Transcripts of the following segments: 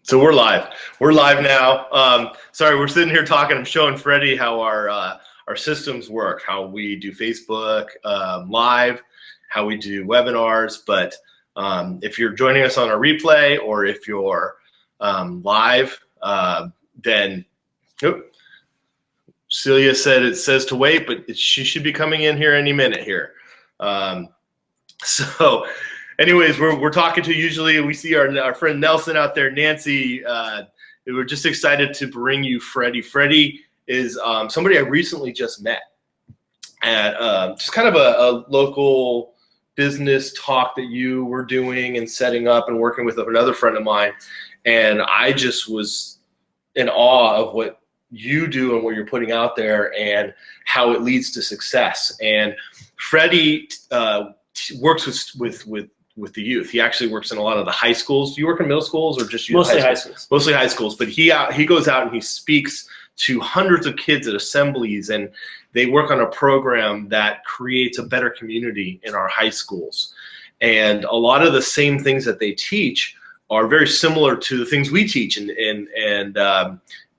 So we're live. We're live now. Sorry, we're sitting here talking. I'm showing Freddie how our systems work, how we do Facebook live, how we do webinars. But if you're joining us on a replay or if you're live, then Celia said it says to wait, but she should be coming in here any minute here. So. Anyways, we're talking to, usually we see our friend Nelson out there, Nancy. We're just excited to bring you Freddie. Freddie is somebody I recently just met at just kind of a local business talk that you were doing and setting up and working with another friend of mine. And I just was in awe of what you do and what you're putting out there and how it leads to success. And Freddie works with the youth. He actually works in a lot of the high schools. Do you work in middle schools or just mostly high schools? Mostly high schools. But he goes out and he speaks to hundreds of kids at assemblies, and they work on a program that creates a better community in our high schools. And a lot of the same things that they teach are very similar to the things we teach and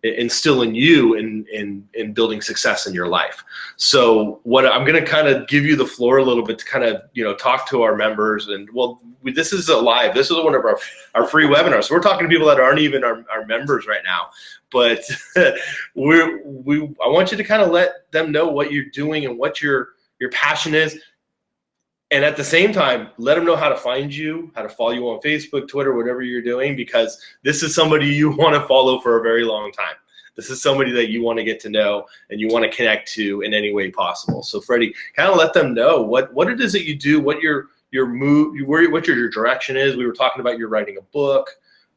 instill in you in building success in your life. So what I'm going to kind of give you the floor a little bit to kind of, talk to our members. And this is a live, this is one of our free webinars. So we're talking to people that aren't even our members right now, but I want you to kind of let them know what you're doing and what your passion is. And at the same time, let them know how to find you, how to follow you on Facebook, Twitter, whatever you're doing, because this is somebody you want to follow for a very long time. This is somebody that you want to get to know and you want to connect to in any way possible. So Freddie, kind of let them know what it is that you do, what your direction is. We were talking about you writing a book.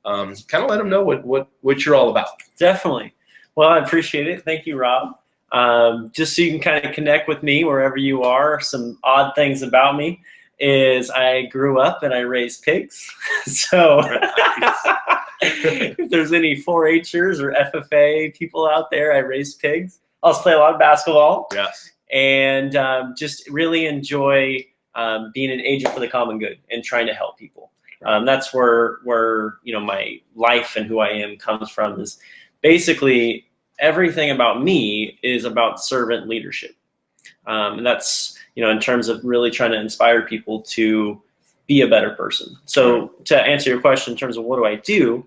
Kind of let them know what you're all about. Definitely. Well, I appreciate it. Thank you, Rob. Just so you can kind of connect with me wherever you are. Some odd things about me is I grew up and I raised pigs. So if there's any 4-Hers or FFA people out there, I raised pigs. I also play a lot of basketball. Yes. And just really enjoy being an agent for the common good and trying to help people. That's where my life and who I am comes from, is basically everything about me is about servant leadership. And that's, in terms of really trying to inspire people to be a better person. So to answer your question in terms of what do,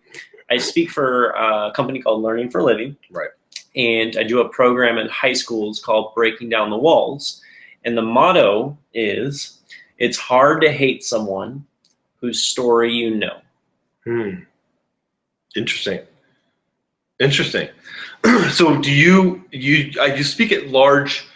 I speak for a company called Learning for Living. Right. And I do a program in high schools called Breaking Down the Walls. And the motto is, it's hard to hate someone whose story you know. Interesting. So do you speak at large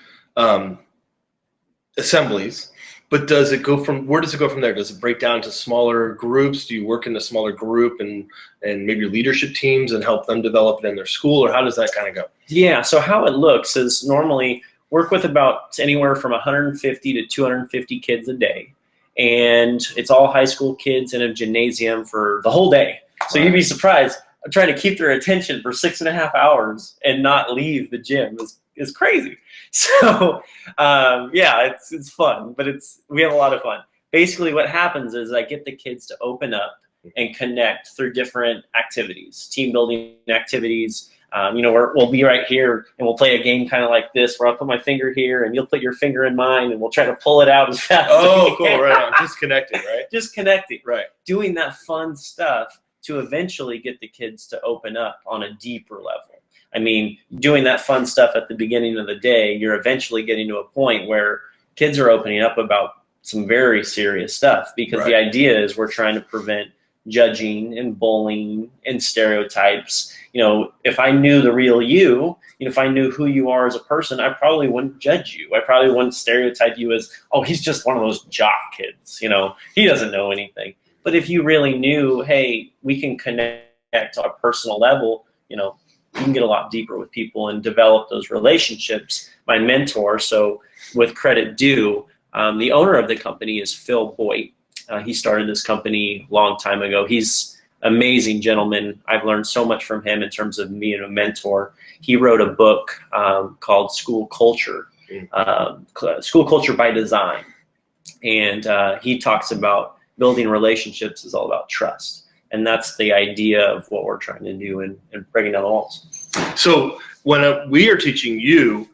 assemblies, but where does it go from there? Does it break down to smaller groups? Do you work in a smaller group and maybe leadership teams and help them develop it in their school, or how does that kind of go? Yeah, so how it looks is normally work with about anywhere from 150 to 250 kids a day. And it's all high school kids in a gymnasium for the whole day. So you'd be surprised. I'm trying to keep their attention for 6.5 hours and not leave the gym is crazy. So yeah, it's fun, but we have a lot of fun. Basically what happens is I get the kids to open up and connect through different activities, team building activities. We'll be right here and we'll play a game kind of like this where I'll put my finger here and you'll put your finger in mine and we'll try to pull it out as fast as we can. Cool, right on. Just connecting, right? Just connecting. Right. Doing that fun stuff to eventually get the kids to open up on a deeper level. I mean, doing that fun stuff at the beginning of the day, you're eventually getting to a point where kids are opening up about some very serious stuff, because the idea is we're trying to prevent judging and bullying and stereotypes. If I knew the real you, if I knew who you are as a person, I probably wouldn't judge you. I probably wouldn't stereotype you as, oh, he's just one of those jock kids, he doesn't know anything. But if you really knew, hey, we can connect on a personal level, you can get a lot deeper with people and develop those relationships. My mentor, so with credit due, the owner of the company is Phil Boyd. He started this company a long time ago. He's an amazing gentleman. I've learned so much from him in terms of being a mentor. He wrote a book called School Culture, School Culture by Design. And he talks about building relationships is all about trust. And that's the idea of what we're trying to do in breaking down the walls. So when we are teaching you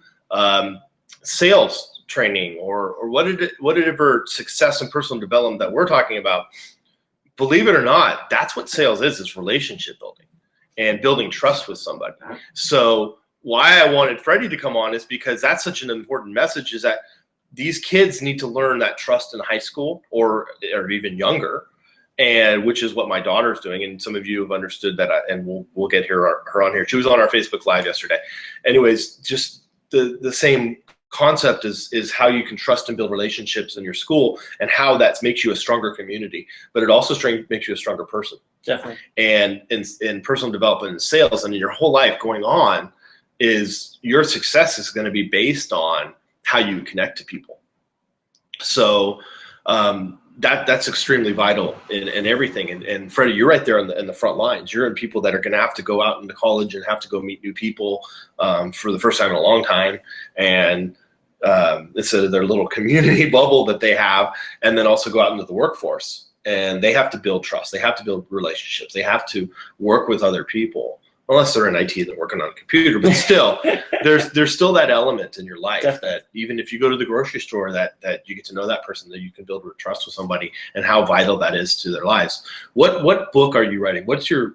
sales training or whatever success and personal development that we're talking about, believe it or not, that's what sales is relationship building and building trust with somebody. So why I wanted Freddie to come on is because that's such an important message, is that these kids need to learn that trust in high school or even younger, and which is what my daughter's doing. And some of you have understood that, and we'll get her on here. She was on our Facebook Live yesterday. Anyways, just the same concept is how you can trust and build relationships in your school, and how that makes you a stronger community, but it also makes you a stronger person. Definitely. And in personal development and sales and in your whole life going on, is your success is going to be based on how you connect to people. So that's extremely vital in everything. And Freddie, you're right there in the front lines. You're in people that are going to have to go out into college and have to go meet new people for the first time in a long time. And it's their little community bubble that they have, and then also go out into the workforce. And they have to build trust. They have to build relationships. They have to work with other people. Unless they're in IT and they're working on a computer, but still, there's still that element in your life. Definitely. That even if you go to the grocery store, that you get to know that person, that you can build trust with somebody, and how vital that is to their lives. What book are you writing? What's your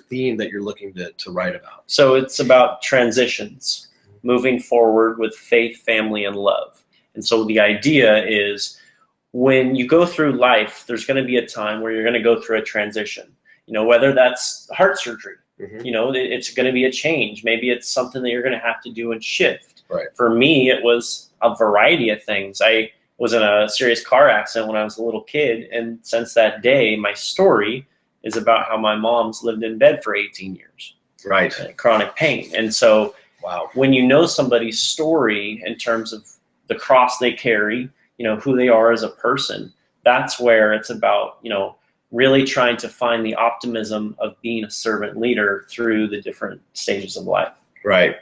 theme that you're looking to write about? So it's about transitions, moving forward with faith, family, and love. And so the idea is, when you go through life, there's going to be a time where you're going to go through a transition. Whether that's heart surgery. Mm-hmm. It's going to be a change. Maybe it's something that you're going to have to do and shift. Right. For me, it was a variety of things. I was in a serious car accident when I was a little kid, and since that day, my story is about how my mom's lived in bed for 18 years. Right. Chronic pain. And so, wow, when you know somebody's story in terms of the cross they carry, who they are as a person, that's where it's about, really trying to find the optimism of being a servant leader through the different stages of life. Right.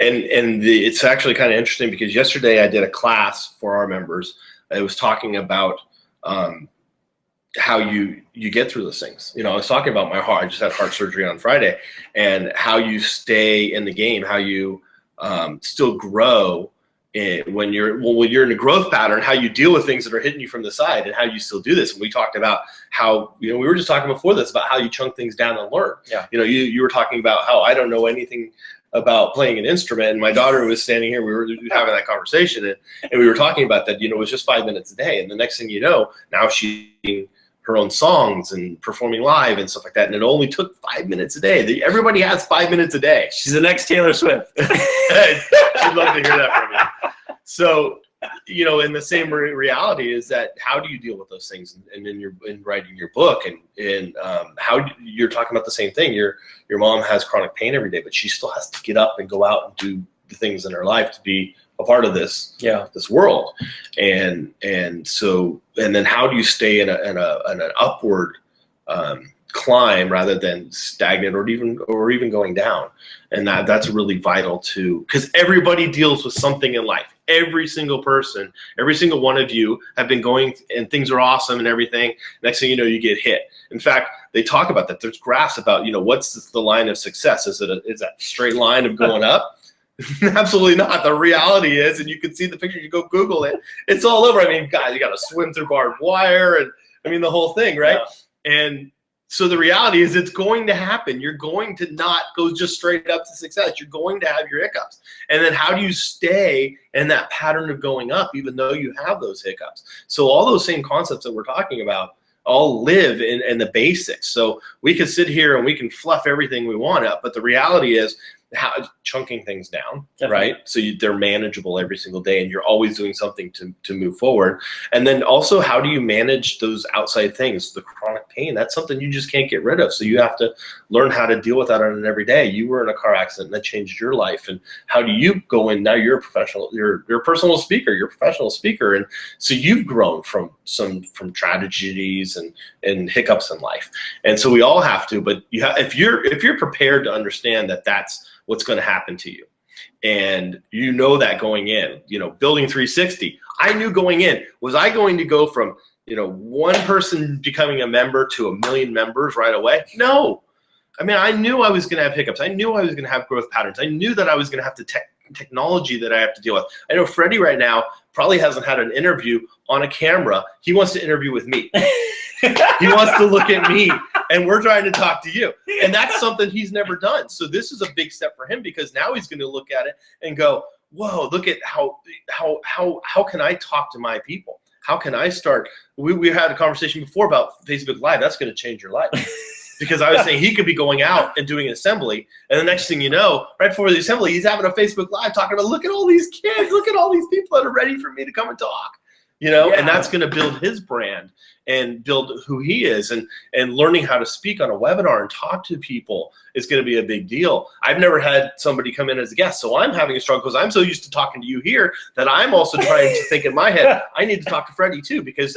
And it's actually kind of interesting, because yesterday I did a class for our members. I was talking about how you get through those things. I was talking about my heart. I just had heart surgery on Friday, and how you stay in the game, how you still grow when you're in a growth pattern, how you deal with things that are hitting you from the side, and how you still do this. And we talked about how, we were just talking before this about how you chunk things down and learn. Yeah. You were talking about how I don't know anything about playing an instrument, and my daughter was standing here. We were having that conversation, and we were talking about that. It was just 5 minutes a day, and the next thing you know, now she's singing her own songs and performing live and stuff like that. And it only took 5 minutes a day. Everybody has 5 minutes a day. She's the next Taylor Swift. I'd love to hear that from you. So, and the same reality is that, how do you deal with those things? And in writing your book, and how you're talking about the same thing. Your mom has chronic pain every day, but she still has to get up and go out and do the things in her life to be a part of this world. And then how do you stay in an upward climb rather than stagnant or even going down? And that's really vital too, because everybody deals with something in life. Every single person, every single one of you have been going, and things are awesome and everything. Next thing you know, you get hit. In fact, they talk about that. There's graphs about, what's the line of success? Is that straight line of going up? Absolutely not. The reality is, and you can see the picture, you go Google it, it's all over. I mean, guys, you got to swim through barbed wire, and the whole thing, right? Yeah. And so the reality is, it's going to happen. You're going to not go just straight up to success. You're going to have your hiccups. And then how do you stay in that pattern of going up, even though you have those hiccups? So all those same concepts that we're talking about all live in the basics. So we can sit here and we can fluff everything we want up, but the reality is, how chunking things down, Definitely. Right? So they're manageable every single day, and you're always doing something to move forward. And then also, how do you manage those outside things? The chronic pain, that's something you just can't get rid of. So you have to learn how to deal with that on an everyday. You were in a car accident, and that changed your life. And how do you go in? Now you're a professional, you're a personal speaker, you're a professional speaker. And so you've grown from tragedies and hiccups in life. And so we all have to, but if you're prepared to understand that that's what's going to happen to you. And that going in, building 360, I knew going in, was I going to go from one person becoming a member to 1 million members right away. No. I mean, I knew I was going to have hiccups. I knew I was going to have growth patterns. I knew that I was going to have technology that I have to deal with. I know Freddie right now probably hasn't had an interview on a camera. He wants to interview with me. He wants to look at me, and we're trying to talk to you. And that's something he's never done. So this is a big step for him, because now he's going to look at it and go, whoa, look at how can I talk to my people? How can I start? We had a conversation before about Facebook Live. That's going to change your life. Because I was saying he could be going out and doing an assembly, and the next thing you know, right before the assembly, he's having a Facebook Live talking about, look at all these kids, look at all these people that are ready for me to come and talk, and that's going to build his brand and build who he is, and learning how to speak on a webinar and talk to people is going to be a big deal. I've never had somebody come in as a guest, so I'm having a struggle because I'm so used to talking to you here that I'm also trying to think in my head, I need to talk to Freddie too, because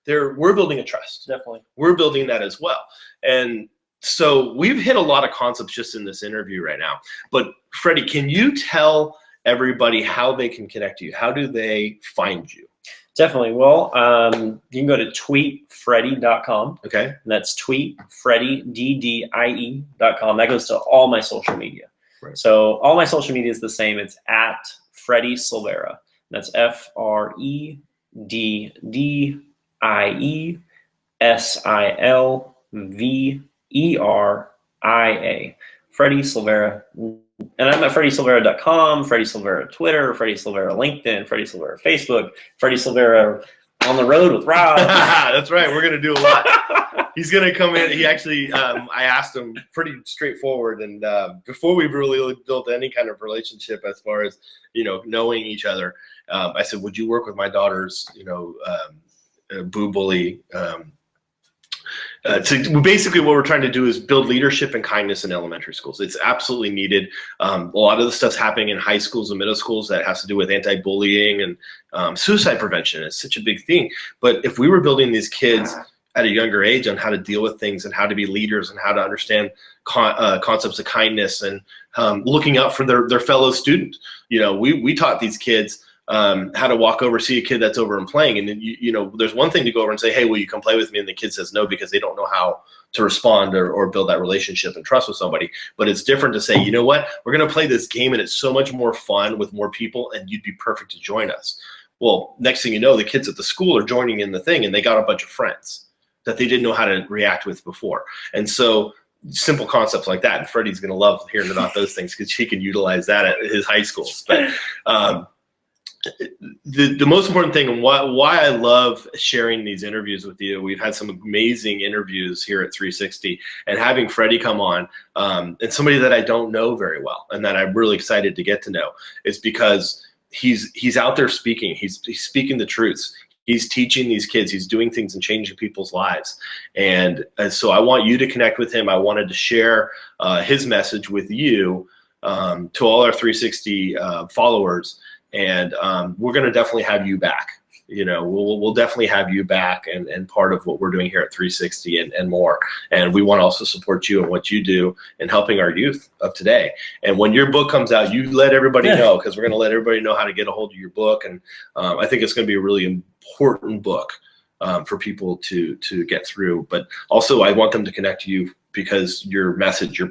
we're building a trust. Definitely. We're building that as well. And so we've hit a lot of concepts just in this interview right now. But Freddie, can you tell everybody how they can connect to you? How do they find you? Definitely. Well, you can go to tweetfreddie.com. Okay. And that's tweetfreddie.com. That goes to all my social media. Right. So all my social media is the same. It's at Freddie Silveria. That's FreddieSilveria. Freddie Silveria. And I'm at FreddieSilveria.com, Freddie Silveria Twitter, Freddie Silveria LinkedIn, Freddie Silveria Facebook, Freddie Silveria on the road with Rob. That's right. We're going to do a lot. He's going to come in. He actually, I asked him pretty straightforward. And before we really built any kind of relationship as far as, knowing each other, I said, would you work with my daughter's, boo bully? Basically what we're trying to do is build leadership and kindness in elementary schools. It's absolutely needed. A lot of the stuff's happening in high schools and middle schools that has to do with anti-bullying and suicide prevention. It's such a big thing. But if we were building these kids at a younger age on how to deal with things and how to be leaders and how to understand concepts of kindness and looking out for their fellow student, we taught these kids how to walk over, see a kid that's over and playing. And then, there's one thing to go over and say, hey, will you come play with me? And the kid says no, because they don't know how to respond or build that relationship and trust with somebody. But it's different to say, you know what, we're going to play this game and it's so much more fun with more people and you'd be perfect to join us. Well, next thing you know, the kids at the school are joining in the thing and they got a bunch of friends that they didn't know how to react with before. And so simple concepts like that. And Freddie's going to love hearing about those things because he can utilize that at his high school. But, the most important thing and why I love sharing these interviews with you, we've had some amazing interviews here at 360, and having Freddie come on, and somebody that I don't know very well and that I'm really excited to get to know, is because he's out there speaking. He's speaking the truths. He's teaching these kids. He's doing things and changing people's lives. And so I want you to connect with him. I wanted to share his message with you, to all our 360 followers. And we're going to definitely have you back. We'll definitely have you back and part of what we're doing here at 360 and more. And we want to also support you and what you do in helping our youth of today. And when your book comes out, you let everybody know, because we're going to let everybody know how to get a hold of your book. And I think it's going to be a really important book for people to get through. But also I want them to connect to you, because you're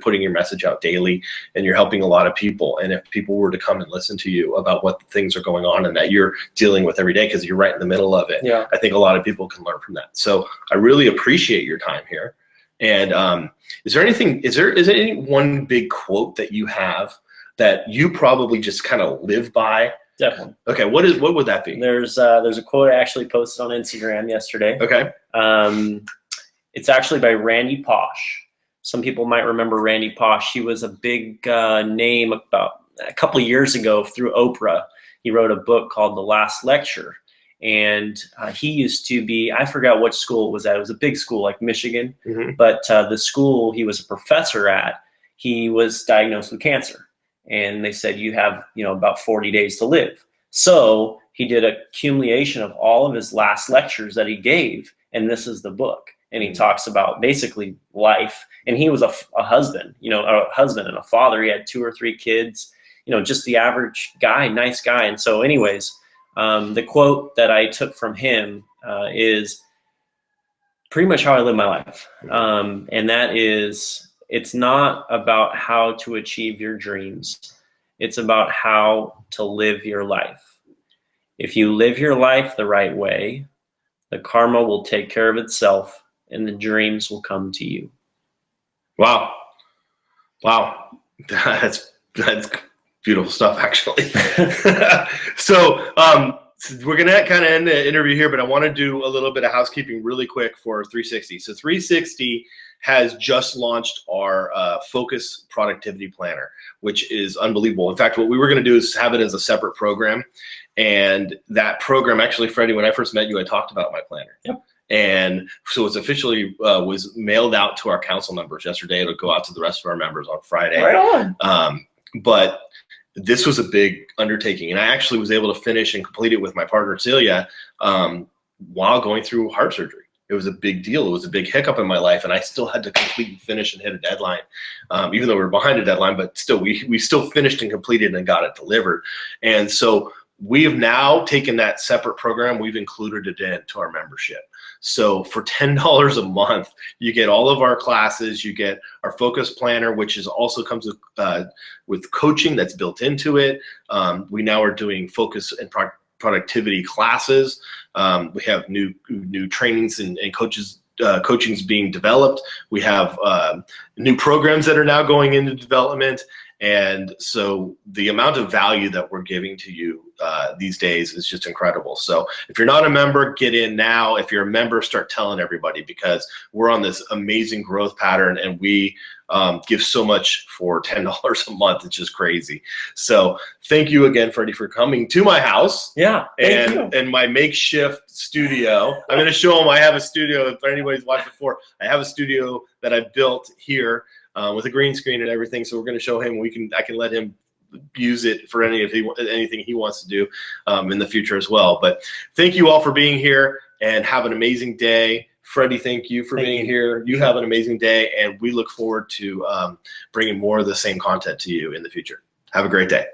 putting your message out daily and you're helping a lot of people. And if people were to come and listen to you about what things are going on and that you're dealing with every day, because you're right in the middle of it, I think a lot of people can learn from that. So I really appreciate your time here. And is there any one big quote that you have that you probably just kind of live by? Definitely. Okay, what would that be? There's a quote I actually posted on Instagram yesterday. Okay. It's actually by Randy Pausch. Some people might remember Randy Pausch. He was a big name about a couple of years ago through Oprah. He wrote a book called The Last Lecture. And he used to be, I forgot which school it was at. It was a big school like Michigan. Mm-hmm. But the school he was a professor at, he was diagnosed with cancer. And they said, you have about 40 days to live. So he did a accumulation of all of his last lectures that he gave. And this is the book. And he talks about basically life. And he was a husband, a husband and a father. He had 2 or 3 kids, just the average guy, nice guy. And so anyways, the quote that I took from him is, pretty much how I live my life. And that is, it's not about how to achieve your dreams. It's about how to live your life. If you live your life the right way, the karma will take care of itself and the dreams will come to you. Wow. Wow. That's beautiful stuff, actually. So we're going to kind of end the interview here, but I want to do a little bit of housekeeping really quick for 360. So 360 has just launched our Focus Productivity Planner, which is unbelievable. In fact, what we were going to do is have it as a separate program. And that program, actually, Freddie, when I first met you, I talked about my planner. Yep. And so it's officially was mailed out to our council members yesterday. It'll go out to the rest of our members on Friday. Right on. But this was a big undertaking, and I actually was able to finish and complete it with my partner Celia while going through heart surgery. It was a big deal. It was a big hiccup in my life, and I still had to complete and finish and hit a deadline, even though we were behind a deadline. But still, we still finished and completed and got it delivered. And so we have now taken that separate program. We've included it into our membership. So for $10 a month, you get all of our classes. You get our Focus Planner, which is also comes with coaching that's built into it. We now are doing focus and productivity classes. We have new trainings and coachings being developed. We have new programs that are now going into development. And so the amount of value that we're giving to you these days is just incredible. So if you're not a member, get in now. If you're a member, start telling everybody, because we're on this amazing growth pattern, and we give so much for $10 a month. It's just crazy. So thank you again, Freddie, for coming to my house. Yeah, thank you. And my makeshift studio. I'm going to show them I have a studio. If anybody's watched before, I have a studio that I built here with a green screen and everything. So we're going to show him. I can let him use it for anything he wants to do in the future as well. But thank you all for being here, and have an amazing day. Freddie, thank you for being here. You have an amazing day, and we look forward to bringing more of the same content to you in the future. Have a great day.